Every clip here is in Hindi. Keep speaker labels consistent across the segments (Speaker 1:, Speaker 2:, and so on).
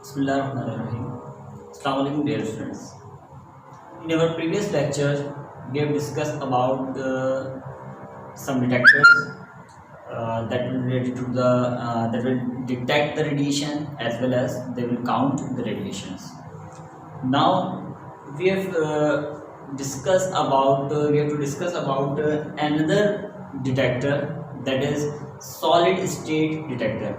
Speaker 1: Bismillahirrahmanirrahim. Assalamu alaikum dear students. In our previous lecture, we have discussed about some detectors that will relate to the that will detect the radiation as well as they will count the radiations. Now we have we have to discuss about another detector, that is solid state detector.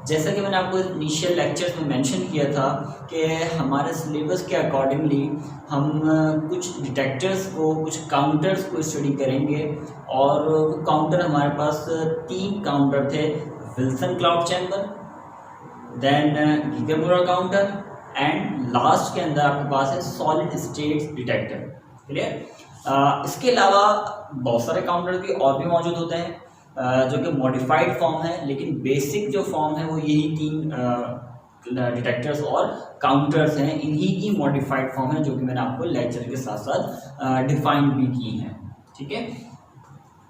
Speaker 1: जैसा कि मैंने आपको इनिशियल लेक्चर्स में मेंशन किया था कि हमारे सिलेबस के अकॉर्डिंगली हम कुछ डिटेक्टर्स को, कुछ काउंटर्स को स्टडी करेंगे और वो काउंटर हमारे पास 3 काउंटर थे: Wilson cloud chamber, then Geiger Muller counter and last के अंदर आपके पास है सॉलिड स्टेट डिटेक्टर। क्लियर? इसके अलावा बहुत सारे काउंटर भी और भी मौजूद होते हैं जो कि मॉडिफाइड फॉर्म है, लेकिन बेसिक जो फॉर्म है वो यही 3 डिटेक्टर्स और काउंटर्स हैं। इन्हीं की मॉडिफाइड फॉर्म है जो कि मैंने आपको लेक्चर के साथ साथ डिफाइन भी की हैं। ठीक है,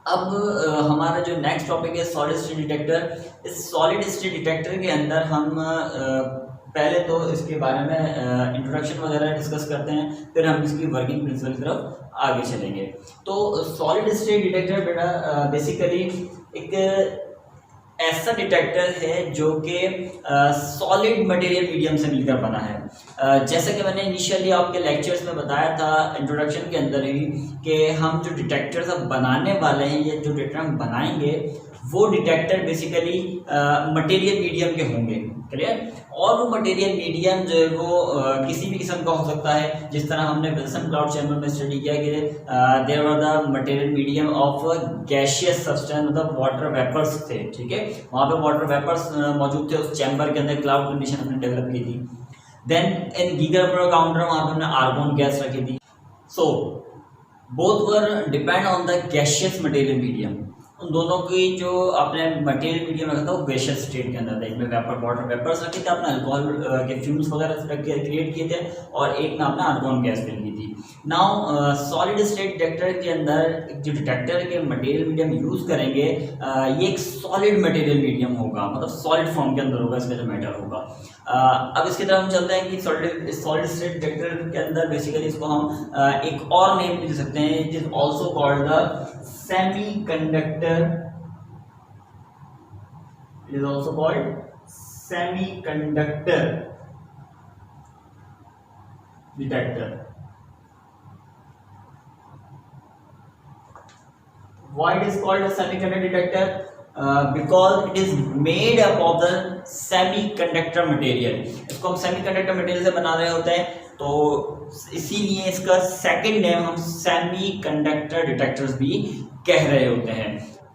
Speaker 1: अब हमारा जो नेक्स्ट टॉपिक है सॉलिड स्टेट डिटेक्टर। इस सॉलिड स्टेट डिटेक्टर के अंदर हम पहले तो इसके बारे में इंट्रोडक्शन वगैरह डिस्कस करते हैं, फिर हम इसकी वर्किंग प्रिंसिपल की तरफ आगे चलेंगे। तो सॉलिड स्टेट डिटेक्टर बेटा बेसिकली एक ऐसा डिटेक्टर है जो कि सॉलिड मटेरियल मीडियम से मिलकर बना है। जैसा कि मैंने इनिशियली आपके लेक्चर्स में बताया था इंट्रोडक्शन के अंदर ही कि हम जो डिटेक्टर्स अब बनाने वाले हैं, ये जो डिटेक्टर हम बनाएंगे वो डिटेक्टर बेसिकली मटेरियल मीडियम के होंगे। क्लियर? और वो मटेरियल मीडियम जो है वो किसी भी किस्म का हो सकता है। जिस तरह हमने विल्सन क्लाउड चैम्बर में स्टडी किया कि there were the material medium of gaseous substance, मतलब वाटर वेपर्स थे। ठीक है, वहाँ पे वाटर वेपर्स मौजूद थे उस चैम्बर के अंदर, क्लाउड कंडीशन हमने डेवलप की थी। देन इन गीगर-मूर काउंटर वहाँ पे हमने आर्गोन गैस रखी थी। So both were depend on the gaseous material medium. उन दोनों की जो आपने मटेरियल मीडियम रखा था वो गैसियस स्टेट के अंदर था। एक में वाटर वेपर्स रखे थे, आपने अल्कोहल के फ्यूम्स वगैरह क्रिएट किए थे, और एक में आपने आर्गोन गैस फिल की थी। नाउ सॉलिड स्टेट डिटेक्टर के अंदर जो डिटेक्टर के मटेरियल मीडियम यूज़ करेंगे ये एक सॉलिड मटेरियल मीडियम होगा, मतलब सॉलिड फॉर्म के अंदर होगा इसका जो मैटर होगा। अब इसकी तरफ हम चलते हैं कि सॉलिड स्टेट डिटेक्टर के अंदर बेसिकली इसको हम एक और नेम दे सकते हैं। It is also called the semiconductor. It is also called semiconductor detector. Why it is called a semiconductor detector? Because it is made up of the semiconductor material. इसको हम semiconductor material से बना रहे होते हैं, तो इसीलिए इसका सेकंड नेम हम सेमीकंडक्टर डिटेक्टर्स भी कह रहे होते हैं।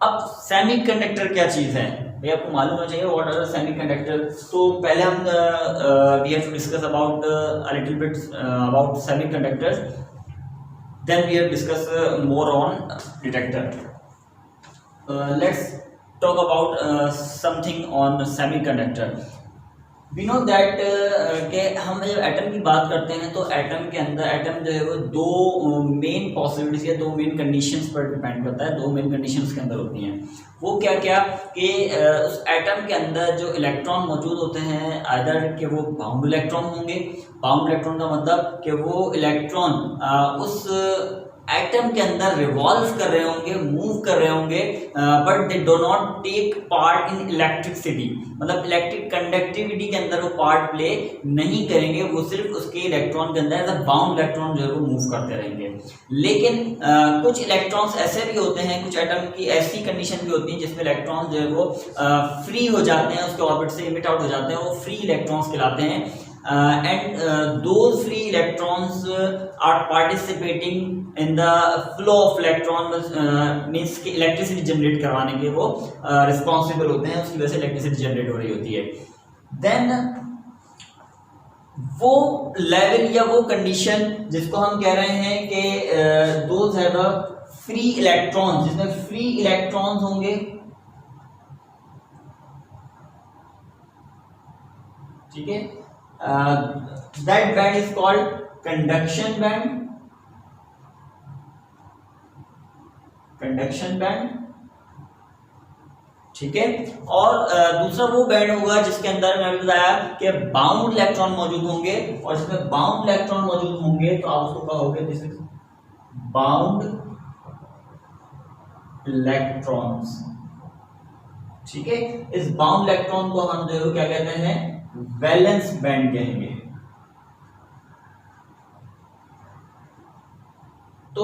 Speaker 1: अब सेमीकंडक्टर क्या चीज़ है भैया, आपको मालूम होना चाहिए व्हाट आर सेमीकंडक्टर। तो पहले हम we have to discuss about a little bit about semiconductors, then we have discuss more on detector. Let's talk about something on semiconductor. We know that कि हम जब एटम की बात करते हैं तो एटम के अंदर एटम जो है वो 2 मेन पॉसिबिलिटीज या 2 मेन कंडीशंस पर डिपेंड करता है। 2 मेन कंडीशंस के अंदर होती हैं। वो क्या क्या कि उस एटम के अंदर जो इलेक्ट्रॉन मौजूद होते हैं, आइदर कि वो बाउंड इलेक्ट्रॉन होंगे। बाउंड इलेक्ट्रॉन का मतलब कि वो इलेक्ट्रॉन उस एटम के अंदर रिवॉल्व कर रहे होंगे, मूव कर रहे होंगे, but they do not take part in electricity, मतलब इलेक्ट्रिक कंडक्टिविटी के अंदर वो पार्ट प्ले नहीं करेंगे। वो सिर्फ उसके इलेक्ट्रॉन के अंदर एज अ बाउंड इलेक्ट्रॉन जो है वो मूव करते रहेंगे। लेकिन कुछ इलेक्ट्रॉन्स ऐसे भी होते हैं, कुछ एटम की ऐसी कंडीशन भी होती है जिसमें इलेक्ट्रॉन जो है वो फ्री हो जाते हैं, उसके ऑर्बिट से इमिट आउट हो जाते हैं, वो फ्री इलेक्ट्रॉन्स कहलाते हैं। and those free electrons are participating in the flow of electron, means कि इलेक्ट्रिसिटी जनरेट करवाने के वो रिस्पॉन्सिबल होते हैं, उसकी वजह से इलेक्ट्रिसिटी जनरेट हो रही होती है। देन वो लेवल या वो कंडीशन जिसको हम कह रहे हैं कि those have a free electrons, जिसमें फ्री इलेक्ट्रॉन्स होंगे। ठीक है, that band is called conduction band. ठीक है। और दूसरा वो बैंड होगा जिसके अंदर मैंने बताया कि बाउंड इलेक्ट्रॉन मौजूद होंगे, और इसमें बाउंड इलेक्ट्रॉन मौजूद होंगे तो आप उसको कहोगे दिस इज बाउंड इलेक्ट्रॉन्स। ठीक है, इस बाउंड इलेक्ट्रॉन को हम जो क्या कहते हैं, वैलेंस बैंड कहेंगे। तो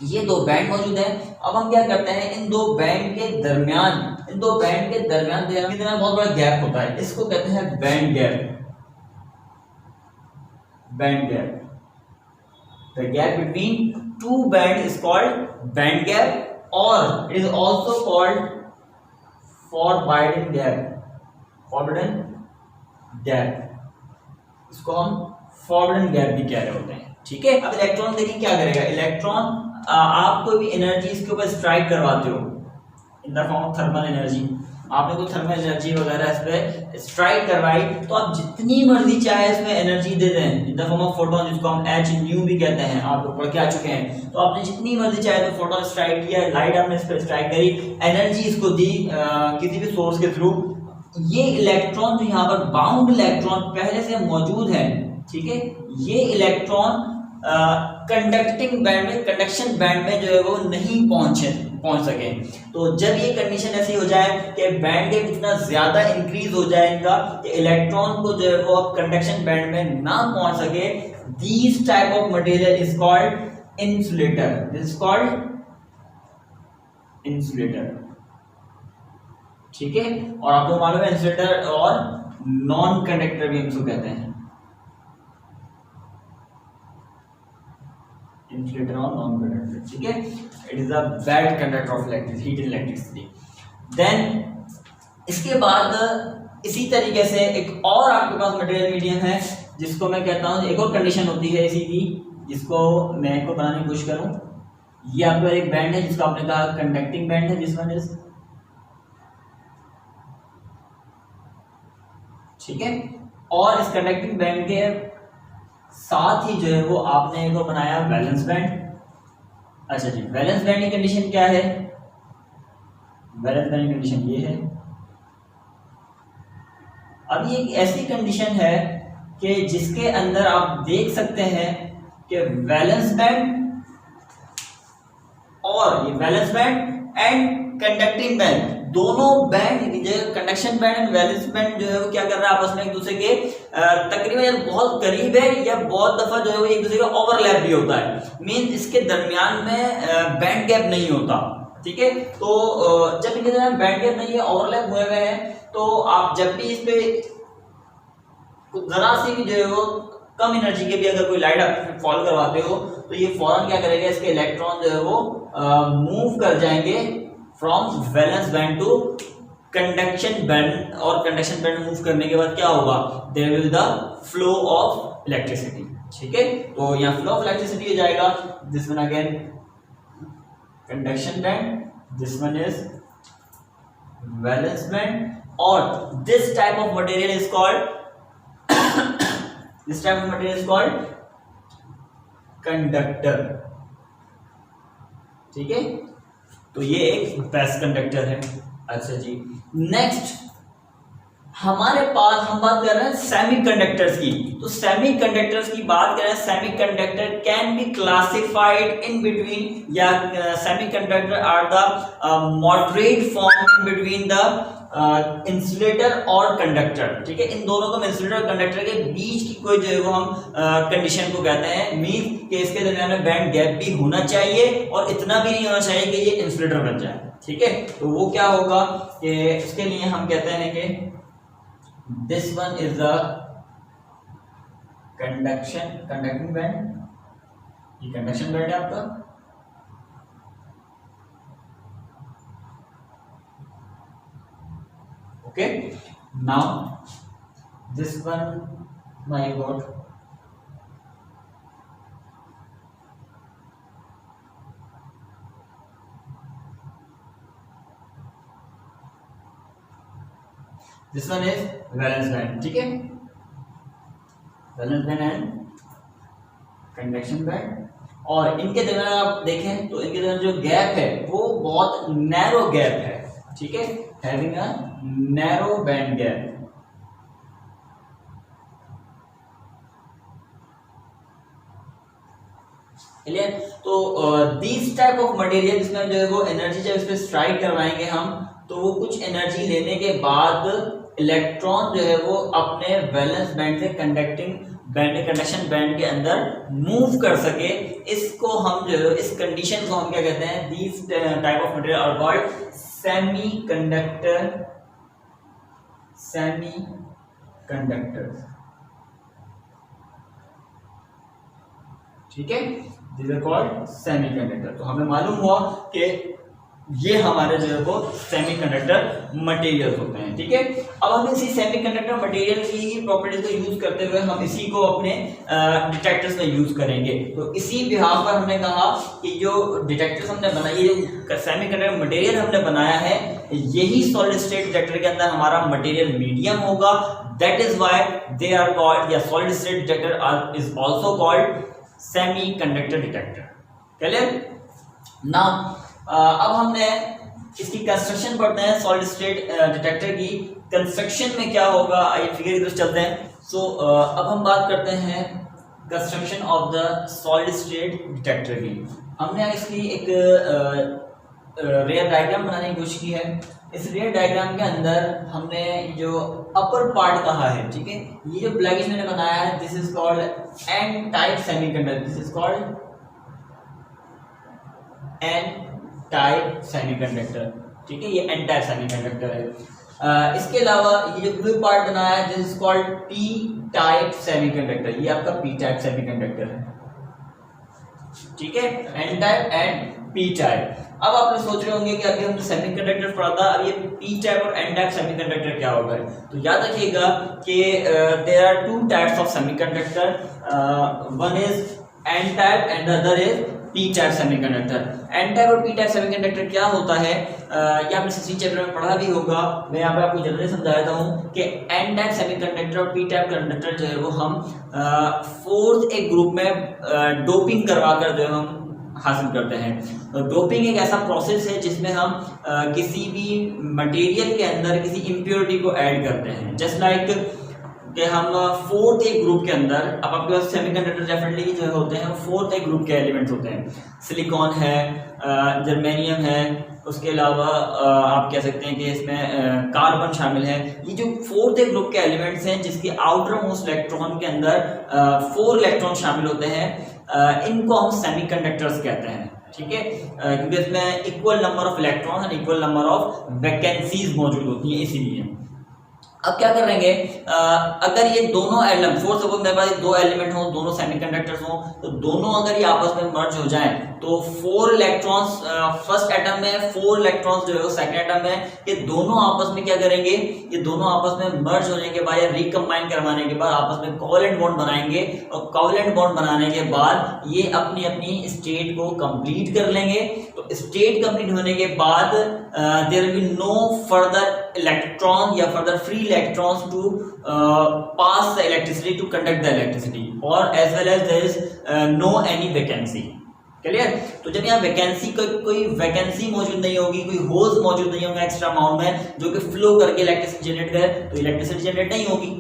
Speaker 1: ये दो बैंड मौजूद है। अब हम क्या करते हैं, इन दो बैंड के दरमियान बहुत बड़ा गैप होता है, इसको कहते हैं band gap. The gap between two band is called band gap, और it is also called forbidden gap. इसको हम फॉरबिडन गैप भी कह रहे होते हैं। ठीक है, अब इलेक्ट्रॉन देखिए क्या करेगा। इलेक्ट्रॉन आप कोई भी एनर्जी इसके ऊपर स्ट्राइक करवाते हो in the form of thermal energy, आपने कोई थर्मल एनर्जी वगैरह इस पे स्ट्राइक करवाई, तो आप जितनी मर्जी चाहे इसमें एनर्जी दे दें in the form of photon, जिसको हम एच न्यू भी कहते हैं, आप लोग पढ़ के आ चुके हैं। तो आपने जितनी मर्जी चाहे तो फोटोन स्ट्राइक किया, लाइट आपने इस पर स्ट्राइक करी, एनर्जी इसको दी किसी भी सोर्स के थ्रू। ये इलेक्ट्रॉन जो यहाँ पर बाउंड इलेक्ट्रॉन पहले से मौजूद है, ठीक है, ये इलेक्ट्रॉन कंडक्टिंग बैंड में, कंडक्शन बैंड में जो है वो नहीं पहुंच सके। तो जब ये कंडीशन ऐसी हो जाए कि बैंड गैप इतना ज्यादा इंक्रीज हो जाए इनका कि इलेक्ट्रॉन को जो है वो कंडक्शन बैंड में ना पहुंच सके, this type of material is called insulator. This is called insulator. ठीक है, और आपको मालूम है इंसुलेटर और नॉन कंडक्टर भी इसको कहते हैं, इंसुलेटर और नॉन कंडक्टर। ठीक है, it is a bad conductor of heat in electricity. Then इसके बाद इसी तरीके से एक और आपके पास मटेरियल मीडियम है जिसको मैं कहता हूं, एक और कंडीशन होती है इसी की, जिसको मैं को बनाने की कोशिश करूं। ये आपका एक बैंड है जिसको आपने कहा कंडक्टिंग बैंड है, दिस वन इज, ठीक है। और इस कंडक्टिंग बैंड के साथ ही जो है वो आपने एक बनाया वैलेंस बैंड। अच्छा जी, वैलेंस बैंड की कंडीशन क्या है? वैलेंस बैंड की कंडीशन ये है, अब ये एक ऐसी कंडीशन है कि जिसके अंदर आप देख सकते हैं कि वैलेंस बैंड और ये valence band and conducting band, दोनों बैंड जो conduction band and valence band जो है वो क्या कर रहा है आपस में एक दूसरे के तकरीबन बहुत करीब है, या बहुत दफा जो है वो एक दूसरे का ओवरलैप भी होता है। मीन इसके दरमियान में बैंड गैप नहीं होता। ठीक है, तो जब इनके दरमियान बैंड गैप नहीं है, ओवरलैप हुए हुए हैं, तो आप जब भी इस पे जरा सी भी जो है वो कम एनर्जी के भी अगर कोई लाइट आप फॉल करवाते हो तो ये फौरन क्या करेगा, इसके इलेक्ट्रॉन जो है वो मूव कर जाएंगे from valence band to conduction band, और कंडक्शन बैंड मूव करने के बाद क्या होगा, there will the flow of electricity. ठीक है, तो यहाँ फ्लो ऑफ इलेक्ट्रिसिटी हो जाएगा। This one again conduction band, this one is valence band, और this type of material is called this type of material is called conductor। ठीक है, तो ये एक बेस्ट कंडक्टर है। अच्छा जी, नेक्स्ट हमारे पास हम बात कर रहे हैं सेमीकंडक्टर्स की। तो सेमीकंडक्टर्स की बात कर रहे हैं, semiconductor can be classified in between, या semiconductor are the moderate form in between the insulator और कंडक्टर। ठीक है, इन दोनों को इंसुलेटर और कंडक्टर के बीच की कोई जो है वो हम कंडीशन को कहते हैं, मीन कि इसके दरमियान में बैंड गैप भी होना चाहिए और इतना भी नहीं होना चाहिए कि ये इंसुलेटर बन जाए। ठीक है, तो वो क्या होगा कि इसके लिए हम कहते हैं कि this one is the conducting band, ये कंडक्शन बैंड है आपका। Okay, now this one my god, this one is valence band। ठीक है, valence band and conduction band, और इनके दरमियान आप देखें तो इनके दरमियान जो गैप है वो बहुत नैरो गैप है। ठीक है, having a narrow band gap. Clear? तो दिस टाइप ऑफ मटेरियल जिसमें जो है वो एनर्जी जब इस पे स्ट्राइक करवाएंगे हम, तो वो कुछ एनर्जी लेने के बाद इलेक्ट्रॉन जो है वो अपने वैलेंस बैंड से कंडक्शन बैंड के अंदर मूव कर सके। इसको हम जो है इस कंडीशन को हम क्या कहते हैं, this type of material are called semiconductor. ठीक है, दिस आर कॉल्ड सेमीकंडक्टर। तो हमें मालूम हुआ कि ये हमारे जो है वो सेमीकंडक्टर मटेरियल्स होते हैं। ठीक है, अब हम इसी सेमीकंडक्टर मटेरियल की प्रॉपर्टीज को यूज करते हुए हम इसी को अपने डिटेक्टर्स में यूज करेंगे। तो इसी बिहाफ पर हमने कहा कि जो डिटेक्टर्स हमने बनाई, जो सेमीकंडक्टर मटेरियल हमने बनाया है, यही सॉलिड स्टेट डिटेक्टर के अंदर हमारा मटेरियल मीडियम होगा। That is why they are called, या solid state detector is also called semiconductor detector. Clear? Now अब हमने इसकी कंस्ट्रक्शन पढ़ते हैं सॉलिड स्टेट डिटेक्टर की। कंस्ट्रक्शन में क्या होगा, आइए फिगर की तरफ चलते हैं। सो अब हम बात करते हैं construction of the solid state detector की। हमने इसकी एक रेयर डायग्राम बनाने की कोशिश की है। इस रेयर डायग्राम के अंदर हमने जो अपर पार्ट कहा है, ठीक है, ये जो ब्लैकिश मैंने बनाया है, this is called an type semiconductor. This is called an type semiconductor. ठीक है, ये एन टाइप सेमीकंडक्टर है। इसके अलावा ये जो ब्लू पार्ट बनाया है, this is called P type semiconductor. ये आपका पी टाइप सेमीकंडक्टर है। ठीक है, N type and P type. अब आप लोग सोच रहे होंगे कि अभी हमने सेमीकंडक्टर पढ़ा था, अब ये पी टाइप और एन टाइप सेमीकंडक्टर क्या होगा। तो याद रखिएगा कि there are two types of semiconductor, one is N type and the other is P type semiconductor. N type और पी टाइप सेमीकंडक्टर क्या होता है, ये आपने सिक्सटीन चैप्टर में पढ़ा भी होगा। मैं यहाँ पे आपको जल्दी समझा देता हूँ कि एन टाइप सेमीकंडक्टर और पी टाइप कंडक्टर जो है वो हम फोर्थ एक ग्रुप में डोपिंग करवा कर जो है हम हासिल करते हैं। डोपिंग एक ऐसा प्रोसेस है जिसमें हम किसी भी मटेरियल के अंदर किसी इम्प्योरिटी को ऐड करते हैं। जस्ट लाइक कि हम फोर्थ एक ग्रुप के अंदर, अब आपके पास सेमीकंडक्टर डेफिनेटली जो होते हैं फोर्थ एक ग्रुप के एलिमेंट्स होते हैं। सिलिकॉन है, जर्मेनियम है, उसके अलावा आप कह सकते हैं कि इसमें कार्बन शामिल है। ये जो फोर्थ एक ग्रुप के एलिमेंट्स हैं जिसके आउटर मोस्ट इलेक्ट्रॉन के अंदर 4 इलेक्ट्रॉन शामिल होते हैं, इनको हम सेमीकंडक्टर्स कहते हैं। ठीक है, क्योंकि इसमें equal number of electron and equal number of vacancies मौजूद होती हैं, इसीलिए। अब क्या करेंगे, अगर ये दोनों एटम, फोर्थ सपोज मेरे पास दो एलिमेंट हो, दोनों सेमीकंडक्टर्स हो, तो दोनों अगर ये आपस में मर्ज हो जाएं तो 4 इलेक्ट्रॉन्स फर्स्ट एटम में, 4 इलेक्ट्रॉन्स जो है सेकंड एटम में, ये दोनों आपस में क्या करेंगे, ये दोनों आपस में मर्ज होने के बाद या रिकम्बाइन करवाने के बाद आपस में कोवैलेंट बॉन्ड बनाएंगे, और कोवैलेंट बॉन्ड बनाने के बाद ये अपनी अपनी स्टेट को कंप्लीट कर लेंगे। तो स्टेट कंप्लीट होने के बाद there will be no further electron या further free electrons to pass the electricity, to conduct the electricity, और as well as there is no any vacancy. Clear? तो जब यहाँ वैकेंसी, कोई वैकेंसी मौजूद नहीं होगी, कोई होल्स मौजूद नहीं होंगे एक्स्ट्रा अमाउंट में जो कि फ्लो करके इलेक्ट्रिसिटी जनरेट करे, तो इलेक्ट्रिसिटी जनरेट नहीं होगी।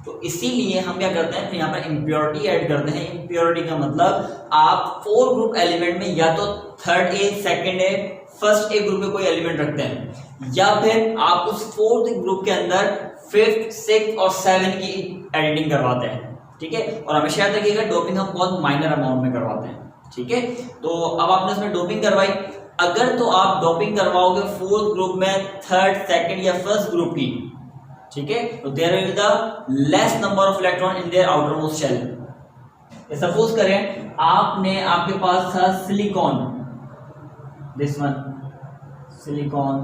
Speaker 1: तो इसीलिए हम क्या करते हैं, फिर यहाँ पर इम्प्योरिटी ऐड करते हैं। इम्प्योरिटी का मतलब आप 4 ग्रुप एलिमेंट में या तो third A, second A, first A group में कोई एलिमेंट रखते हैं, या फिर आप उस फोर्थ ग्रुप के अंदर 5th, 6th और 7th की एडिटिंग करवाते हैं। ठीक है, और हमेशा याद रखिएगा डोपिंग हम बहुत माइनर अमाउंट में करवाते हैं। ठीक है, तो अब आपने इसमें डोपिंग करवाई, अगर तो आप डोपिंग करवाओगे 4th ग्रुप में, 3rd, 2nd या 1st ग्रुप की, ठीक है, तो there will the less number of electron in their outer most shell. Suppose करें आपके पास था silicon, this one silicon,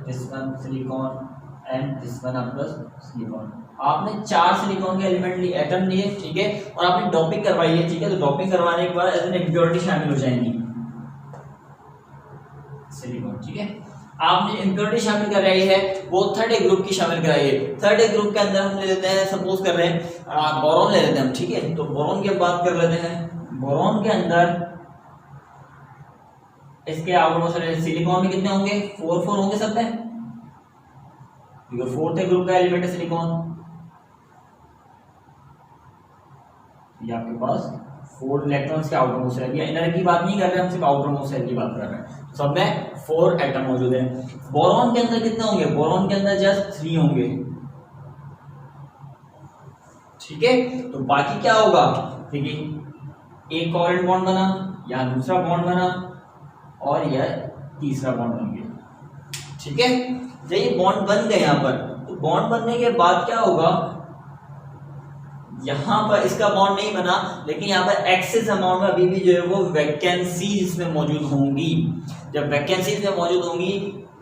Speaker 1: this one silicon and this one आपका सिलिकॉन। आपने 4 सिलिकॉन के एलिमेंट लिए, एटम लिए, ठीक है, और आपने डोपिंग करवाई है। ठीक है, तो डोपिंग करवाने के बाद इसमें इम्प्योरिटी शामिल हो जाएंगी सिलिकॉन। ठीक है, आपने इम्प्योरिटी शामिल कराई है, वो 3rd ग्रुप की शामिल कराई है। 3rd ग्रुप के अंदर हम ले लेते हैं, सपोज कर रहे हैं बोरॉन ले लेते हैं हम। ठीक है, तो बोरॉन की बात कर लेते हैं। बोरॉन के अंदर इसके आउटर मोस्ट सिलिकॉन में कितने होंगे, 4 होंगे सब में, क्योंकि फोर्थ ग्रुप का एलिमेंट है सिलिकॉन। ये आपके पास 4 इलेक्ट्रॉन्स के आउटर मोस्ट शेल, इनर की बात नहीं कर रहे हम, सिर्फ आउटर मोस्ट शेल की बात कर रहे हैं। सब में 4 एटम मौजूद है। बोरॉन के अंदर कितने होंगे, बोरॉन के अंदर जस्ट 3 होंगे, ठीक है। तो बाकी क्या होगा, देखिए एक कोवेलेंट बॉन्ड बना, यहाँ दूसरा बॉन्ड बना और यह तीसरा बॉन्ड बन गया, ठीक है। जब ये बॉन्ड बन गए यहाँ पर, तो बॉन्ड बनने के बाद क्या होगा, यहाँ पर इसका बॉन्ड नहीं बना, लेकिन यहाँ पर एक्सेस अमाउंट में अभी भी जो है वो वैकेंसीज इसमें मौजूद होंगी। जब वैकेंसीज में मौजूद होंगी,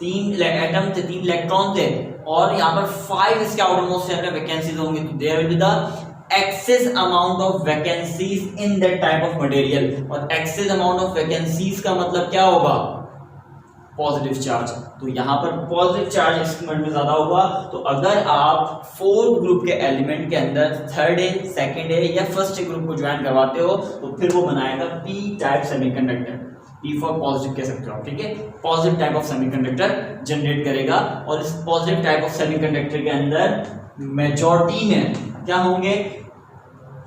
Speaker 1: 3 एटम थे, 3 इलेक्ट्रॉन थे, और यहाँ पर 5 इसके आउटर मोस्ट शेल में वैकेंसीज होंगी, तो there will be the excess amount of vacancies in that type of material. और एक्सेस अमाउंट ऑफ वैकेंसीज का मतलब क्या होगा, पॉजिटिव चार्ज। तो यहाँ पर पॉजिटिव चार्ज इस मोमेंट में ज्यादा होगा। तो अगर आप 4th ग्रुप के एलिमेंट के अंदर 3rd ए, 2nd ए या 1st ग्रुप को ज्वाइन करवाते हो, तो फिर वो बनाएगा P type semiconductor, P for positive कह सकते हो आप, ठीक है। Positive type of semiconductor generate करेगा, और इस पॉजिटिव टाइप ऑफ सेमीकंडक्टर के अंदर मेजॉरिटी में क्या होंगे,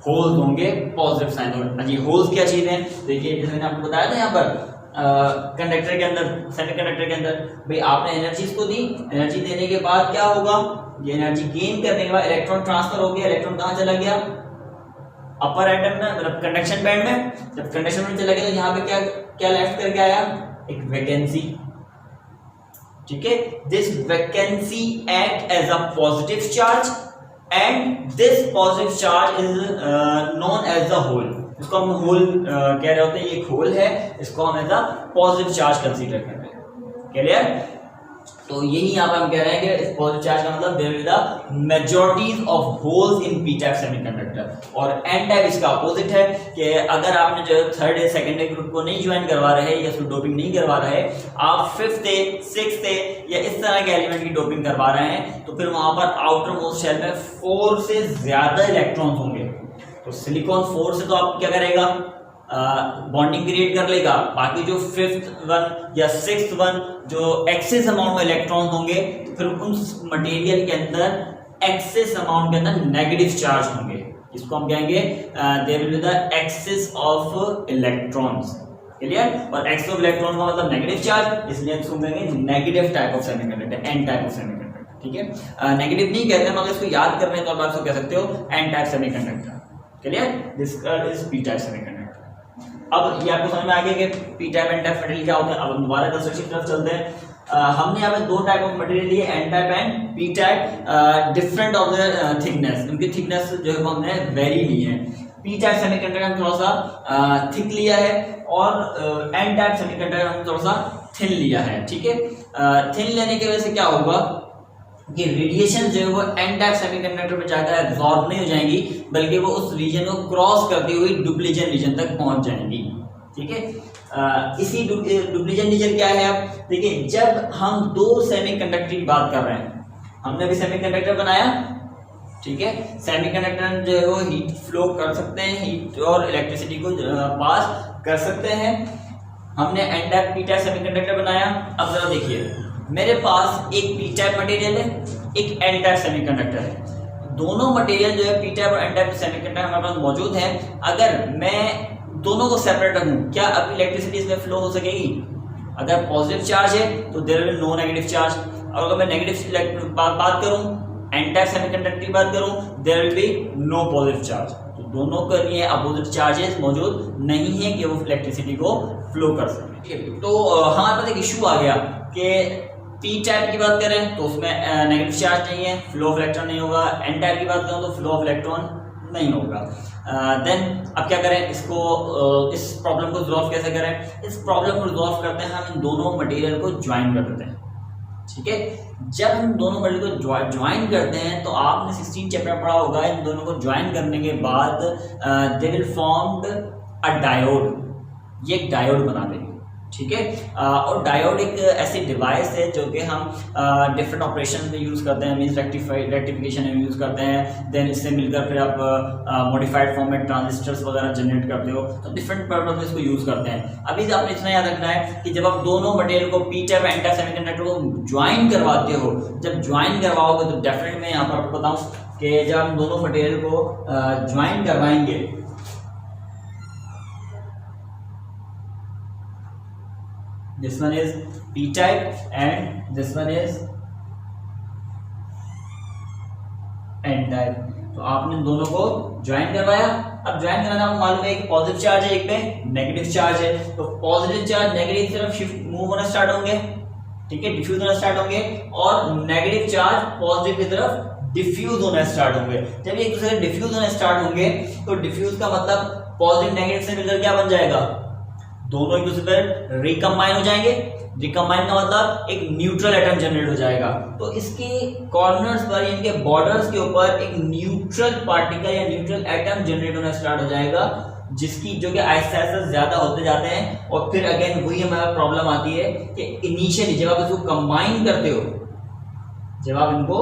Speaker 1: होल्स होंगे, पॉजिटिव साइन होंगे। जी होल्स क्या चीज है, देखिए जैसे मैंने आपको बताया था यहाँ पर कंडक्टर के अंदर, सेमीकंडक्टर के अंदर, भाई आपने एनर्जी इसको दी, एनर्जी देने के बाद क्या होगा, ये एनर्जी गेन करने के बाद इलेक्ट्रॉन ट्रांसफर हो गया, इलेक्ट्रॉन कहाँ चला गया, अपर एटम में, मतलब कंडक्शन बैंड में। जब कंडक्शन बैंड चला गया तो यहाँ पे क्या क्या लेफ्ट करके आया, एक वैकेंसी, ठीक है। This vacancy act as a positive charge and this positive charge is known as the hole. इसको हम होल कह रहे होते हैं, ये एक होल है, इसको हम as a positive charge consider कर रहे हैं, क्लियर। तो यही यहाँ पर हम कह रहे हैं कि इस पॉजिटिव चार्ज का मतलब there is the majorities of holes in P type semiconductor. और एन टाइप इसका अपोजिट है कि अगर आपने जो 3rd ए 2nd ए ग्रुप को नहीं ज्वाइन करवा रहे या उसको डोपिंग नहीं करवा रहे, आप 5th ए 6th ए या इस तरह के एलिमेंट की डोपिंग करवा रहे हैं, तो फिर वहां पर आउटर मोस्ट शेल में 4 से ज्यादा इलेक्ट्रॉन्स होंगे। तो सिलिकॉन 4 से तो आप क्या करेगा, बॉन्डिंग क्रिएट कर लेगा, बाकी जो 5th वन या 6th वन जो एक्सेस अमाउंट में इलेक्ट्रॉन होंगे, तो फिर उस मटेरियल के अंदर एक्सेस अमाउंट के अंदर नेगेटिव चार्ज होंगे, इसको हम कहेंगे there will be the excess of electrons, clear. और एक्सेस ऑफ इलेक्ट्रॉन का मतलब नेगेटिव चार्ज, इसलिए इसको कहेंगे negative type of semiconductor, N type of semiconductor, ठीक है। नेगेटिव नहीं कहते, मगर इसको याद करने तो आप इसको कह सकते हो N type semiconductor, clear. This is P type semiconductor. अब ये आपको समझ में आ गया कि P type N type material क्या होता है। अब हम दोबारा कंस्ट्रक्शन की तरफ चलते हैं। हमने यहाँ पे 2 टाइप ऑफ मटेरियल लिए, N type and P type, different of the thickness, उनकी थिकनेस जो है हमने वेरी ली है। पी टाइप सेमीकंडक्टर हम थोड़ा सा थिक लिया है, और एन टाइप सेमीकंडक्टर हम थोड़ा सा थिन लिया है, ठीक है। थिन लेने की वजह से क्या होगा कि रेडिएशन जो है वो एन टाइप सेमीकंडक्टर पे जाकर एब्जॉर्ब नहीं हो जाएंगी, बल्कि वो उस रीजन को क्रॉस करती हुई डुप्लीजन रीजन तक पहुंच जाएंगी, ठीक है। इसी डुप्लीजन रीजन क्या है, अब देखिए जब हम 2 सेमीकंडक्टर की बात कर रहे हैं, हमने भी सेमीकंडक्टर बनाया, ठीक है। सेमीकंडक्टर जो है वो हीट फ्लो कर सकते हैं, हीट और इलेक्ट्रिसिटी को पास कर सकते हैं। हमने N type P type semiconductor बनाया। अब जरा देखिए, मेरे पास एक पी टाइप मटेरियल है, एक एन टाइप सेमीकंडक्टर है। दोनों मटेरियल जो है पी टाइप और एन टाइप सेमीकंडक्टर हमारे पास मौजूद है। अगर मैं दोनों को सेपरेट रखूं, क्या अब इलेक्ट्रिसिटी इसमें फ्लो हो सकेगी? अगर पॉजिटिव चार्ज है तो there will no negative charge, और अगर मैं नेगेटिव बात करूं, एन टाइप सेमीकंडक्टर की बात करूं, there will be no positive charge. तो दोनों के लिए अपोजिट चार्जेस मौजूद नहीं है कि वो इलेक्ट्रिसिटी को फ्लो कर सके। तो हमारे पास एक इशू आ गया कि पी टाइप की बात करें तो उसमें नेगेटिव चार्ज नहीं है, फ्लो ऑफ इलेक्ट्रॉन नहीं होगा। एन टाइप की बात करें तो फ्लो ऑफ इलेक्ट्रॉन नहीं होगा। देन अब क्या करें, इसको इस प्रॉब्लम को रिजॉल्व कैसे करें? इस प्रॉब्लम को रिजॉल्व करते हैं हम इन दोनों मटेरियल को ज्वाइन कर देते हैं, ठीक है। जब हम दोनों मटेरियल को ज्वाइन करते हैं तो आपने 16 चैप्टर पढ़ा होगा, इन दोनों को ज्वाइन करने के बाद they will formed a diode, ये एक डायोड बना देंगे, ठीक है। और डायोड एक ऐसी डिवाइस है जो कि हम डिफरेंट ऑपरेशन में यूज़ करते हैं, मीन्स रेक्टिफिकेशन में यूज़ करते हैं, देन इससे मिलकर फिर आप मॉडिफाइड फॉर्म में ट्रांजिस्टर्स वगैरह जनरेट करते हो, तो डिफरेंट पर्पज में इसको यूज़ करते हैं। अभी आपने इतना याद रखना है कि जब आप दोनों मटेरियल को P type N type semiconductor को ज्वाइन करवाते हो, जब ज्वाइन करवाओगे तो डेफिनेटली मैं यहाँ पर आपको बताऊँ कि जब हम दोनों मटेरियल को ज्वाइन करवाएंगे, this one is p type and this one is n type। तो आपने दोनों को ज्वाइन करवाया। अब ज्वाइन कराना आपको मालूम है एक पॉजिटिव चार्ज है, एक पे नेगेटिव चार्ज है, तो पॉजिटिव चार्ज नेगेटिव की तरफ शिफ्ट मूव होना स्टार्ट होंगे, ठीक है, डिफ्यूज होना स्टार्ट होंगे, और नेगेटिव चार्ज पॉजिटिव की तरफ डिफ्यूज होना स्टार्ट होंगे। जब एक दूसरे से डिफ्यूज होना स्टार्ट होंगे तो डिफ्यूज का मतलब पॉजिटिव नेगेटिव से मिलकर क्या बन जाएगा, दोनों एक दूसरे पर रिकम्बाइन हो जाएंगे। रिकम्बाइन का मतलब एक न्यूट्रल एटम जनरेट हो जाएगा। तो इसके कॉर्नर्स पर, इनके बॉर्डर्स के ऊपर एक न्यूट्रल पार्टिकल या न्यूट्रल एटम जनरेट होना स्टार्ट हो जाएगा, जिसकी जो कि आहिस्ते आहिस्ते ज्यादा होते जाते हैं। और फिर अगेन वही हमारा प्रॉब्लम आती है कि इनिशियली जब आप इसको कंबाइन करते हो, जब आप इनको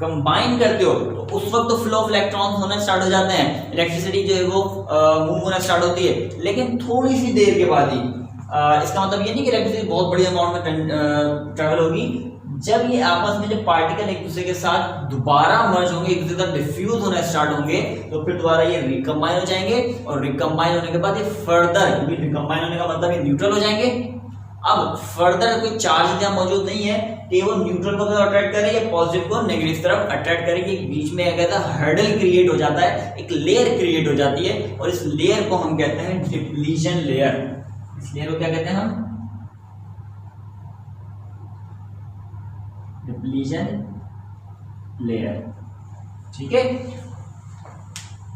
Speaker 1: कंबाइन करते हो तो उस वक्त तो फ्लो ऑफ इलेक्ट्रॉन्स होना स्टार्ट हो जाते हैं, इलेक्ट्रिसिटी जो है वो मूव होना स्टार्ट होती है, लेकिन थोड़ी सी देर के बाद ही। इसका मतलब ये नहीं कि इलेक्ट्रिसिटी बहुत बड़ी अमाउंट में ट्रेवल होगी। जब ये आपस में जो पार्टिकल एक दूसरे के साथ दोबारा मर्ज होंगे, एक दूसरे के साथ डिफ्यूज होना स्टार्ट होंगे, तो फिर दोबारा ये रिकम्बाइन हो जाएंगे, और रिकम्बाइन होने के बाद ये फर्दर, क्योंकि रिकम्बाइन होने का मतलब ये न्यूट्रल हो जाएंगे। अब फर्दर कोई चार्ज यहाँ मौजूद नहीं है कि वो न्यूट्रल को अट्रैक्ट करे या पॉजिटिव को नेगेटिव तरफ अट्रैक्ट करे, कि बीच में क्या कहता है हर्डल क्रिएट हो जाता है, एक लेयर क्रिएट हो जाती है, और इस लेयर को हम कहते हैं डिप्लीशन लेयर। इस लेयर को क्या कहते हैं हम, डिप्लीशन लेयर, ठीक है,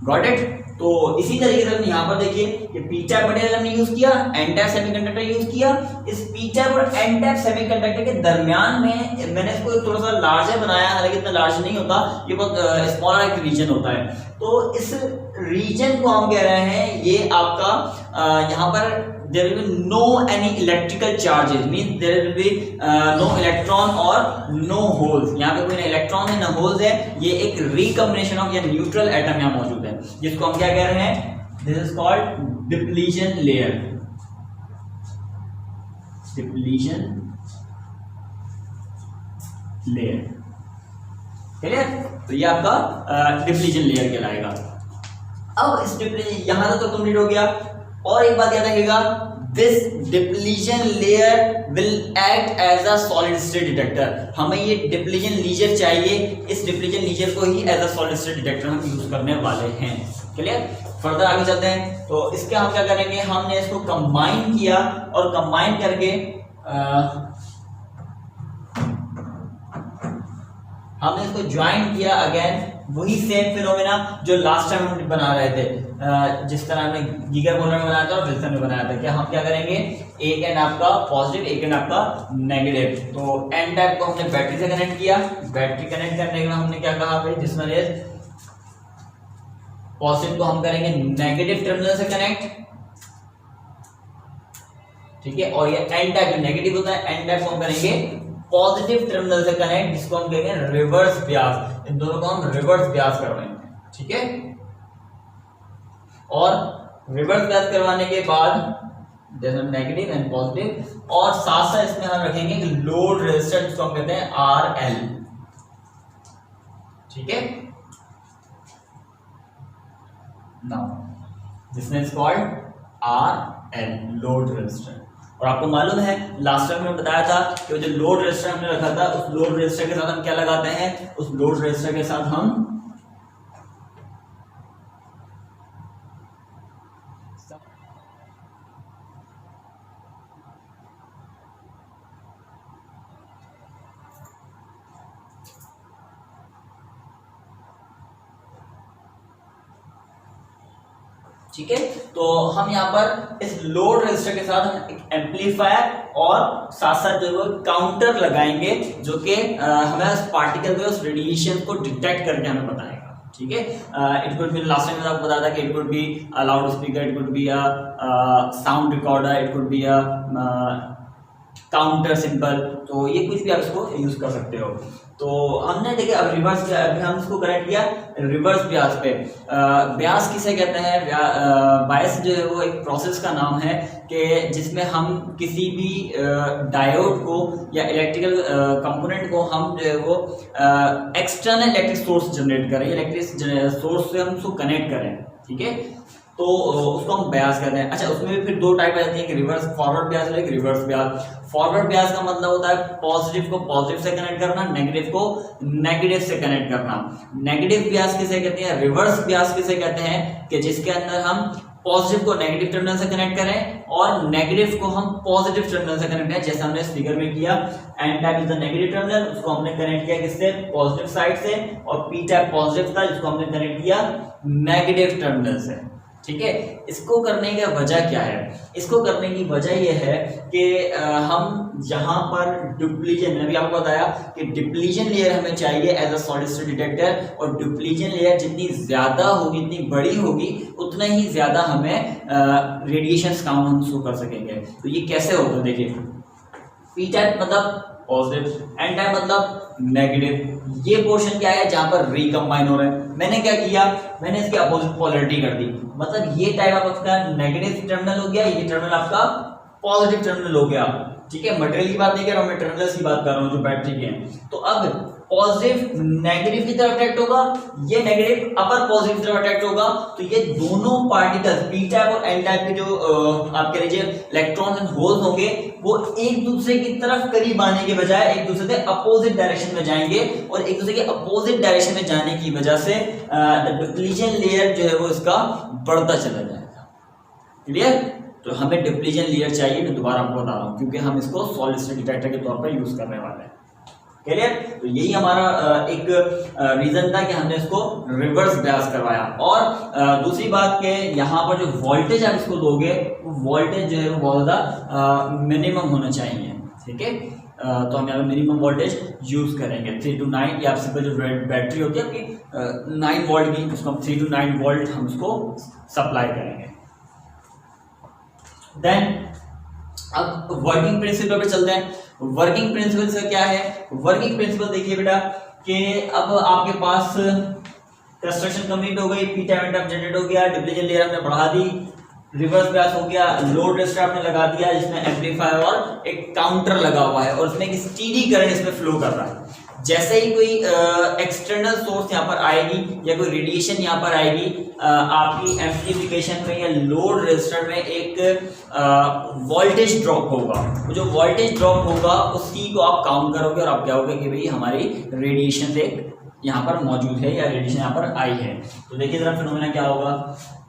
Speaker 1: गॉट इट। तो इसी तरीके से यहाँ पर देखिए कि पी टाइप मटेरियल हमने यूज किया, एन टाइप सेमीकंडक्टर यूज किया। इस पी टाइप और एन टाइप सेमीकंडक्टर के दरमियान में मैंने इसको थोड़ा सा लार्जर बनाया, हालांकि इतना लार्ज नहीं होता, ये बहुत स्मॉलर एक रीजन होता है। तो इस रीजन को हम कह रहे हैं, ये आपका यहाँ पर there will be no any electrical charges, means there will be no electron or no holes। यहाँ पे कोई ना इलेक्ट्रॉन है ना होल्स है, ये एक रिकम्बिनेशन ऑफ या न्यूट्रल एटम यहाँ मौजूद है, जिसको हम क्या कह रहे हैं, this is called depletion layer. Depletion layer, clear. तो ये आपका डिप्लीशन लेयर कहलाएगा। अब इस डिप्लीशन यहां तक तो कंप्लीट हो गया। और एक बात याद रखिएगा, this depletion layer will act as a solid state detector. हमें ये डिप्लीशन लेयर चाहिए, इस डिप्लीशन लेयर को ही as a solid state detector हम यूज करने वाले हैं, क्लियर। फर्दर आगे चलते हैं। तो इसके हम क्या करेंगे, हमने इसको कंबाइन किया, और कंबाइन करके हमने इसको ज्वाइन किया। अगेन वही सेम फिनोमेना जो लास्ट टाइम हम बना रहे थे, जिस तरह हमने गीगर बोलर में बनाया था और विल्सन में बनाया था। क्या हम क्या करेंगे, एक एंड आपका पॉजिटिव, एक एंड आपका नेगेटिव। तो एन टाइप को हमने बैटरी से कनेक्ट किया, बैटरी कनेक्ट करने के बाद हमने क्या कहा भाई, जिसमें पॉजिटिव को हम करेंगे नेगेटिव टर्मिनल से कनेक्ट, ठीक है। और ये एन टाइप नेगेटिव होता है, एन टाइप को हम करेंगे पॉजिटिव टर्मिनल से कनेक्ट, जिसको हम कहेंगे रिवर्स ब्यास। इन दोनों को हम रिवर्स ब्यास करवाएंगे, ठीक है। और रिवर्स ब्यास करवाने के बाद जैसे नेगेटिव एंड पॉजिटिव, और साथ साथ इसमें हम रखेंगे कि लोड रेजिस्टेंस, जिसको हम कहते हैं RL, ठीक है। Now this is called RL, load resistance. और आपको मालूम है लास्ट टाइम मैंने बताया था कि जो लोड रेजिस्टर हमने रखा था, उस लोड रेजिस्टर के साथ हम क्या लगाते हैं, उस लोड रेजिस्टर के साथ हम ठीक है। तो हम यहाँ पर इस लोड रेजिस्टर के साथ हम एक एम्पलीफायर और साथ साथ जो है काउंटर लगाएंगे, जो कि हमें उस पार्टिकल के उस रेडिएशन को डिटेक्ट करके हमें बताएगा, ठीक है। It could be, last time मैंने आपको बताया था कि it could be a loud speaker, it could be a sound recorder, it could be a counter symbol, तो ये कुछ भी आप इसको यूज कर सकते हो। तो हमने देखिए अब रिवर्स, अभी हम इसको कनेक्ट किया रिवर्स ब्यास पे। ब्यास किसे कहते हैं? बायस जो है वो एक प्रोसेस का नाम है कि जिसमें हम किसी भी डायोड को या इलेक्ट्रिकल कंपोनेंट को हम जो है वो एक्सटर्नल इलेक्ट्रिक सोर्स जनरेट करें, इलेक्ट्रिक सोर्स से हम उसको कनेक्ट करें, ठीक है, तो उसको हम ब्यास कहते हैं। अच्छा, उसमें भी फिर दो टाइप आ जाती है कि रिवर्स फॉरवर्ड ब्यास और एक रिवर्स ब्यास। फॉरवर्ड ब्यास का मतलब होता है पॉजिटिव को पॉजिटिव से कनेक्ट करना, नेगेटिव को नेगेटिव से कनेक्ट करना। नेगेटिव ब्यास किसे कहते हैं? रिवर्स ब्यास किसे कहते हैं? कि जिसके अंदर हम पॉजिटिव को नेगेटिव टर्मिनल से कनेक्ट करें और नेगेटिव को हम पॉजिटिव टर्मिनल से कनेक्ट करें, जैसे हमने इस फिगर में किया। N type is the negative terminal, उसको हमने कनेक्ट किया किससे? पॉजिटिव साइड से, और पी टाइप पॉजिटिव था जिसको हमने कनेक्ट किया नेगेटिव टर्मिनल से, ठीक है। इसको करने की वजह क्या है? इसको करने की वजह यह है कि हम जहां पर डिप्लीजन, मैंने भी आपको बताया कि डिप्लीजन लेयर हमें चाहिए as a solid state detector, और डिप्लीजन लेयर जितनी ज्यादा होगी, जितनी बड़ी होगी, उतना ही ज्यादा हमें रेडिएशन काउंट हम उसको कर सकेंगे। तो ये कैसे होगा? देखिए, पी टाइप मतलब पॉजिटिव, एन टाइप मतलब नेगेटिव। ये पोर्शन क्या है? जहां पर रिकम्बाइन हो रहा है। मैंने क्या किया? मैंने इसकी अपोजिट पोलैरिटी कर दी, मतलब ये टाइप आपका नेगेटिव टर्मिनल हो गया, ये टर्मिनल आपका पॉजिटिव टर्मिनल हो गया, ठीक है। मटेरियल की बात नहीं कर रहा हूं मैं, टर्मिनल्स की बात कर रहा हूं जो बैटरी के हैं। तो अब पॉजिटिव नेगेटिव की तरफ अट्रैक्ट होगा, ये नेगेटिव अपर पॉजिटिव की तरफ अट्रैक्ट होगा, तो ये दोनों पार्टिकल्स पी टाइप और एन टाइप के जो आप कह लीजिए इलेक्ट्रॉन्स एंड होल्स होंगे, वो एक दूसरे की तरफ करीब आने के बजाय एक दूसरे से अपोजिट डायरेक्शन में जाएंगे, और एक दूसरे के अपोजिट डायरेक्शन में जाने की वजह से द डिप्लीजन लेयर जो है वो इसका बढ़ता चला जाएगा। क्लियर? तो हमें डिप्लीजन लेयर चाहिए, मैं दोबारा आपको बता रहा हूं, क्योंकि हम इसको सॉलिड स्टेट डिटेक्टर के तौर पर यूज करने वाले हैं। क्लियर? तो यही हमारा एक रीजन था कि हमने इसको रिवर्स ब्यास करवाया। और दूसरी बात के यहाँ पर जो वोल्टेज आप इसको दोगे, वो वोल्टेज जो है वो बहुत ज़्यादा मिनिमम होना चाहिए, ठीक है। तो हम यहाँ पे मिनिमम वोल्टेज यूज करेंगे 3 to 9, या आपसे जो बैटरी होती है आपकी 9 वोल्ट की, उसको हम 3 to 9 वोल्ट हम उसको सप्लाई करेंगे। देन अब वर्किंग प्रिंसिपल पे चलते हैं। वर्किंग प्रिंसिपल से क्या है? वर्किंग प्रिंसिपल देखिए बेटा कि अब आपके पास कंस्ट्रक्शन कंप्लीट हो गई, पी टाइप जनरेट हो गया, डिप्लीजन लेयर हमने बढ़ा दी, रिवर्स ब्यास हो गया, लोड रेजिस्टर आपने लगा दिया जिसमें एम्पलीफायर और एक काउंटर लगा हुआ है, और उसमें एक स्टीडी करंट इसमें फ्लो कर रहा है। जैसे ही कोई एक्सटर्नल सोर्स यहाँ पर आएगी या कोई रेडिएशन यहाँ पर आएगी, आपकी एम्प्लीफिकेशन में या लोड रेजिस्टर में एक वोल्टेज ड्रॉप होगा। वो जो वोल्टेज ड्रॉप होगा उसी को आप काउंट करोगे, और आप क्या होगा कि भाई हमारी रेडिएशन से यहाँ पर मौजूद है या रेडिएशन यहाँ पर आई है। तो देखिए जरा फिनोमेना क्या होगा।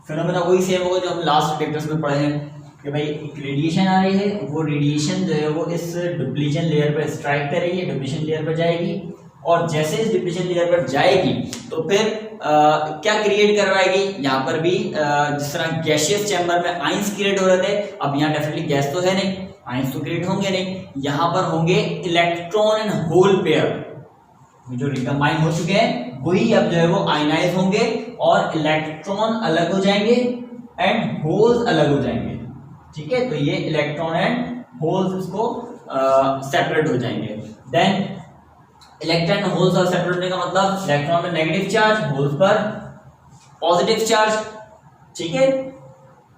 Speaker 1: फिनोमेना वही सेम होगा जो हम लास्ट डिटेक्टर्स में पढ़े हैं कि भाई एक रेडिएशन आ रही है, वो रेडिएशन जो है वो इस डिप्लीजन लेयर पर स्ट्राइक करेगी, डिप्लीजन लेयर पर जाएगी, और जैसे इस डिप्लीजन लेयर पर जाएगी तो फिर क्या क्रिएट करवाएगी? यहाँ पर भी जिस तरह गैसियस चैम्बर में आइंस क्रिएट हो रहे थे, अब यहाँ डेफिनेटली गैस तो है नहीं, आइंस तो क्रिएट होंगे नहीं, यहाँ पर होंगे इलेक्ट्रॉन एंड होल पेयर जो रिकम्बाइन हो चुके हैं, वही अब जो है वो आयनाइज होंगे, और इलेक्ट्रॉन अलग हो जाएंगे एंड होल्स अलग हो जाएंगे, ठीक है। तो ये इलेक्ट्रॉन एंड होल्स इसको सेपरेट हो जाएंगे। देन इलेक्ट्रॉन एंड होल्स और सेपरेट होने का मतलब इलेक्ट्रॉन में नेगेटिव चार्ज, होल्स पर पॉजिटिव चार्ज, ठीक है।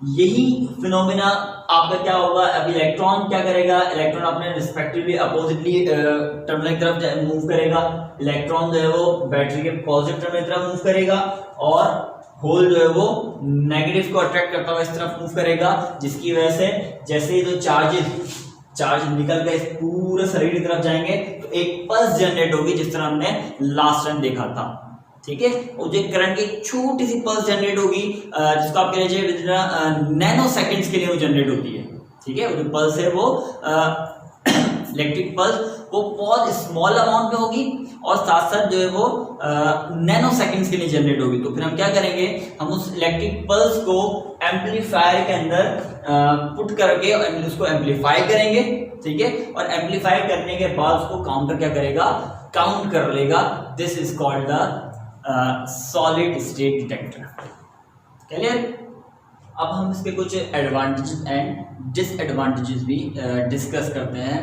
Speaker 1: यही फिनोमेना आपका क्या होगा? अब इलेक्ट्रॉन क्या करेगा? इलेक्ट्रॉन अपने रिस्पेक्टिवली अपोजिटली टर्मिनल की तरफ मूव करेगा, इलेक्ट्रॉन जो है वो बैटरी के पॉजिटिव टर्मिनल की तरफ मूव करेगा, और होल जो है वो नेगेटिव को अट्रैक्ट करता हुआ इस तरफ मूव करेगा, जिसकी वजह से जैसे ही जो चार्ज निकल के इस पूरे शरीर की तरफ जाएंगे तो एक पल्स जनरेट होगी, जिस तरह हमने लास्ट टाइम देखा था, ठीक है। और जो करंट की छोटी सी पल्स जनरेट होगी, जिसको आप कह लीजिए नैनो सेकंड्स के लिए वो जनरेट होती है, ठीक है। वो जो पल्स है वो इलेक्ट्रिक पल्स वो बहुत स्मॉल अमाउंट में होगी, और साथ साथ जो है वो नैनो सेकंड्स के लिए जनरेट होगी। तो फिर हम क्या करेंगे? हम उस इलेक्ट्रिक पल्स को एम्पलीफायर के अंदर पुट करके उसको एम्पलीफाई करेंगे, ठीक है। और एम्पलीफाई करने के बाद उसको काउंटर क्या करेगा? काउंट कर लेगा। This is called the solid state detector. Clear? अब हम इसके कुछ एडवांटेजेस एंड डिसएडवांटेजेस भी डिस्कस करते हैं।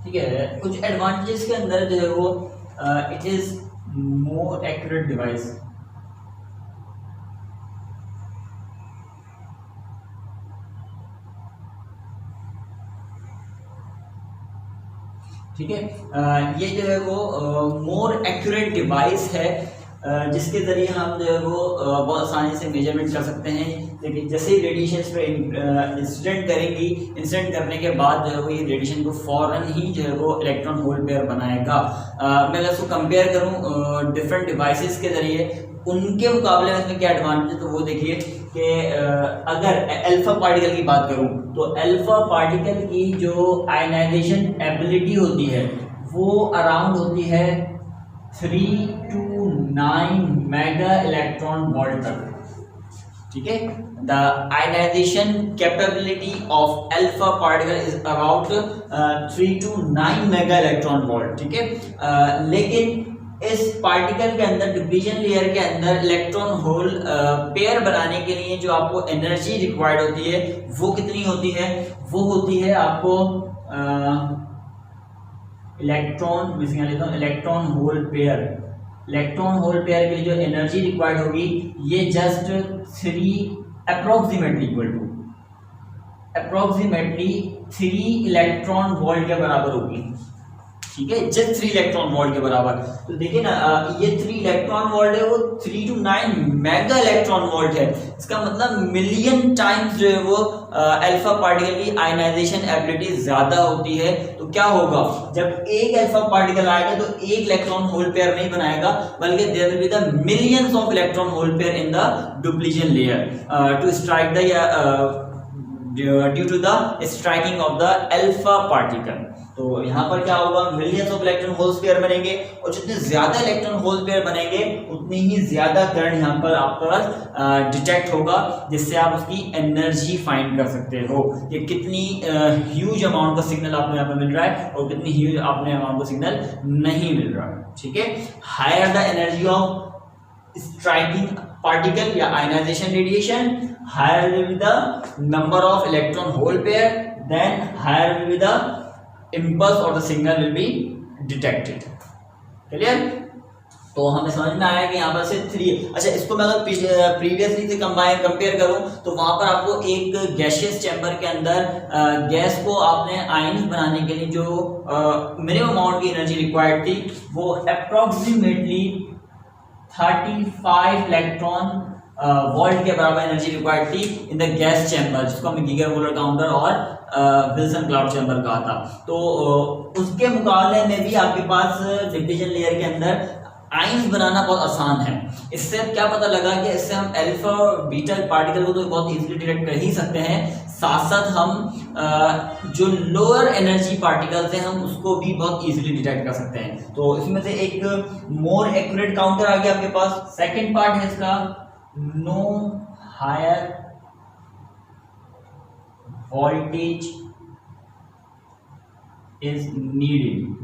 Speaker 1: ठीक है, कुछ एडवांटेजेस के अंदर जो है वो it is more accurate device. ठीक है, ये जो है वो मोर एक्यूरेट डिवाइस है, जिसके ज़रिए हम जो है वो बहुत आसानी से मेजरमेंट कर सकते हैं। लेकिन जैसे ही रेडिएशन पे इंसिडेंट करेंगी, इंसिडेंट करने के बाद जो है वो ये रेडिएशन को फ़ौरन ही जो है वो इलेक्ट्रॉन होल पेयर बनाएगा। मैं अगर उसको कंपेयर करूँ डिफरेंट डिवाइसेस के ज़रिए, उनके मुकाबले में इसमें क्या एडवांटेज है, तो वो देखिए कि अगर अल्फा पार्टिकल की बात करूं तो अल्फा पार्टिकल की जो आयनाइजेशन एबिलिटी होती है वो अराउंड होती है 3 to 9 मेगा इलेक्ट्रॉन वोल्ट तक। ठीक है, the ionisation capability of alpha particle is about 3 to 9 mega electron volt. ठीक है, लेकिन इस पार्टिकल के अंदर, डिफ्यूजन लेयर के अंदर इलेक्ट्रॉन होल पेयर बनाने के लिए जो आपको एनर्जी रिक्वायर्ड होती है वो कितनी होती है, वो होती है आपको electron hole pair. Electron hole pair के लिए जो एनर्जी रिक्वायर्ड होगी ये जस्ट 3 इलेक्ट्रॉन वोल्ट के बराबर होगी। ठीक है, जस्ट 3 इलेक्ट्रॉन वोल्ट के बराबर। तो देखिए ना, ये 3 इलेक्ट्रॉन वोल्ट है वो 3 to 9 मेगा इलेक्ट्रॉन वोल्ट है। इसका मतलब मिलियन टाइम्स जो है वो अल्फा पार्टिकल की आयनाइजेशन एबिलिटी ज्यादा होती है। तो क्या होगा, जब एक अल्फा पार्टिकल आएगा तो एक इलेक्ट्रॉन होल पेयर नहीं बनाएगा, बल्कि there will be the millions of electron hole pair in the diffusion layer to strike the due to the striking of the alpha particle. तो यहाँ पर क्या होगा, millions of electron hole pair बनेंगे, और जितने ज्यादा इलेक्ट्रॉन होल पेयर बनेंगे उतनी ही ज्यादा करंट यहाँ पर आपका डिटेक्ट होगा, जिससे आप उसकी एनर्जी फाइंड कर सकते हो कि कितनी ह्यूज अमाउंट का सिग्नल आपको यहाँ पर मिल रहा है और कितनी ह्यूज आपने अमाउंट का सिग्नल नहीं मिल रहा है। ठीक है, higher the energy of striking particle या ionization radiation, higher will be the number of electron hole pair, then higher will be the impulse or the signal will be detected। Clear? तो हमें समझ में आया कि यहाँ पर से 3। अच्छा, इसको मैं अगर प्रीवियसली से कंपेयर करूं तो वहां पर आपको एक गैसियस चैम्बर के अंदर गैस को आपने आयन्स बनाने के लिए जो मिनिमम अमाउंट की एनर्जी रिक्वायर्ड थी वो अप्रोक्सीमेटली 35 इलेक्ट्रॉन वोल्ट के बराबर एनर्जी रिक्वायर्ड थी इन द गैस चैम्बर, जिसको हमने गीगर मोलर काउंटर और विल्सन क्लाउड चैम्बर कहा था। तो उसके मुकाबले में भी आपके पास डिफ्यूजन लेयर के अंदर आयंस बनाना बहुत आसान है। इससे क्या पता लगा कि इससे हम अल्फा और बीटा पार्टिकल को तो बहुत इजीली डिटेक्ट कर ही सकते हैं, साथ साथ हम जो लोअर एनर्जी पार्टिकल्स हैं हम उसको भी बहुत इजीली डिटेक्ट कर सकते हैं। तो इसमें से एक मोर एक्यूरेट काउंटर आ गया आपके पास। सेकंड पार्ट है इसका, no higher voltage is needed.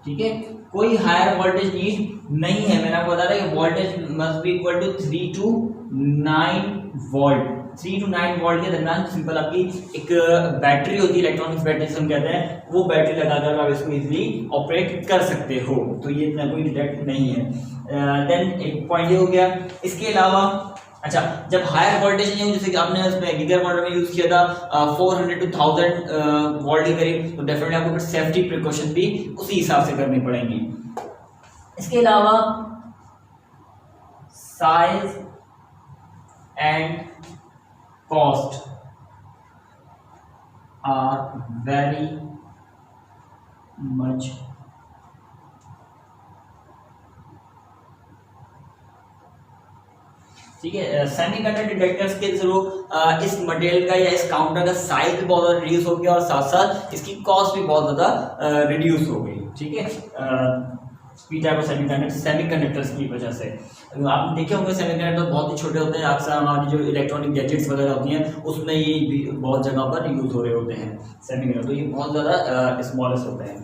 Speaker 1: ठीक है, कोई हायर वोल्टेज नीड नहीं है। मैंने आपको बताया कि voltage must be equal to 3 to 9 volt. 3 to 9 volt के दरम्यान सिंपल आपकी एक बैटरी होती है, इलेक्ट्रॉनिक्स बैटरी हम कहते हैं, वो बैटरी लगाकर आप इसको इजीली ऑपरेट कर सकते हो। तो ये इतना कोई डिटेक्ट नहीं है। देन एक पॉइंट ये हो गया। इसके अलावा अच्छा, जब हायर वोल्टेज नहीं हो, जैसे कि आपने उसमें गीगर मॉडल में यूज किया था 400 to 1000 वोल्ट के करीब, तो डेफिनेटली आपको सेफ्टी प्रिकॉशन भी उसी हिसाब से करनी पड़ेंगी। इसके अलावा size and cost are very much ठीक है। सेमीकंडक्टर डिटेक्टर्स के थ्रू इस मटेरियल का या इस काउंटर का साइज भी बहुत ज़्यादा रिड्यूस हो गया और साथ साथ इसकी कॉस्ट भी बहुत ज़्यादा रिड्यूस हो गई। ठीक है, पी टाइप ऑफ सेमीकंडक्टर्स की वजह से। आपने देखे होंगे सेमीकंडक्टर बहुत ही छोटे होते हैं, अक्सर हमारी जो इलेक्ट्रॉनिक गैजेट्स वगैरह होती हैं उसमें ये भी बहुत जगह पर यूज़ हो रहे होते हैं सेमीकंडक्टर, तो ये बहुत ज़्यादा स्मॉलेस्ट होते हैं।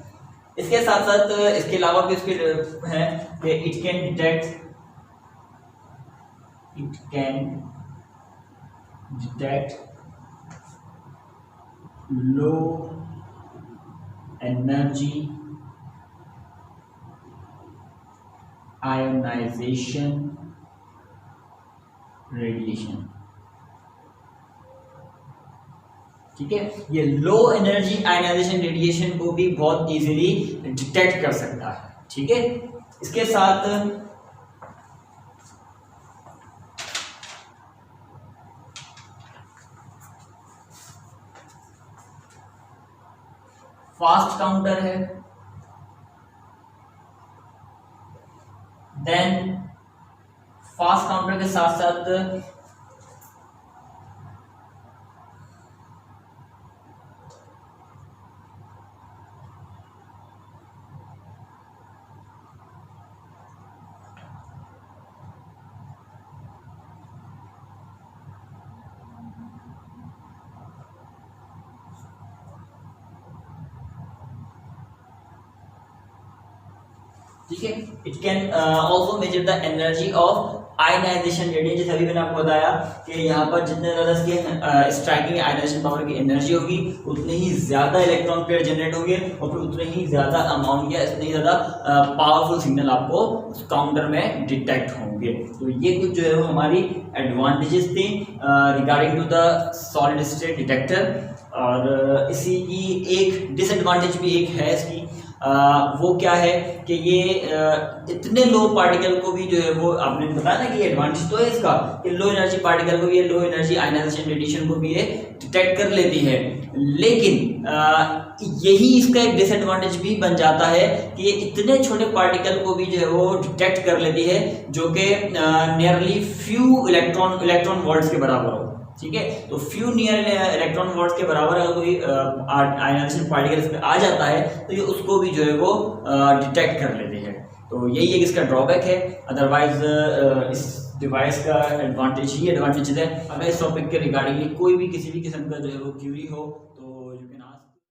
Speaker 1: इसके साथ साथ इसके अलावा भी इसके है कि it can detect low energy ionisation radiation. ठीक है, ये लो एनर्जी आयोनाइजेशन रेडिएशन को भी बहुत इजीली डिटेक्ट कर सकता है। ठीक है, इसके साथ फास्ट काउंटर है, देन फास्ट काउंटर के साथ साथ ठीक है, it can also measure the energy of ionisation radiation. जैसे अभी मैंने आपको बताया कि यहाँ पर जितने ज़्यादा इसके स्ट्राइकिंग आयनाइजेशन पावर की एनर्जी होगी उतने ही ज़्यादा इलेक्ट्रॉन पेयर जनरेट होंगे और फिर उतने ही ज़्यादा अमाउंट या इतने ही ज़्यादा पावरफुल सिग्नल आपको काउंटर में डिटेक्ट होंगे। तो ये कुछ जो है वो हमारी एडवांटेजेस थी regarding to the solid state detector. और इसी की एक डिसएडवांटेज भी एक है इसकी, वो क्या है कि ये इतने लो पार्टिकल को भी जो है वो आपने बताया ना कि एडवांटेज तो है इसका कि लो एनर्जी पार्टिकल को, ये लो एनर्जी आयनाइजेशन रेडिएशन को भी ये डिटेक्ट कर लेती है। लेकिन यही इसका एक डिसएडवांटेज भी बन जाता है कि ये इतने छोटे पार्टिकल को भी जो है वो डिटेक्ट कर लेती है जो कि नियरली फ्यू इलेक्ट्रॉन वोल्ट्स के बराबर हो। ठीक है, तो फ्यू नियर इलेक्ट्रॉन वोल्ट्स के बराबर अगर कोई आयनाइजेशन पार्टिकल इसमें आ जाता है तो ये उसको भी जो है वो डिटेक्ट कर लेते हैं। तो यही एक इसका ड्रॉबैक है, अदरवाइज इस डिवाइस का एडवांटेज ही एडवांटेज है। अगर इस टॉपिक के रिगार्डिंग कोई भी किसी भी किस्म का जो है वो क्यूरी हो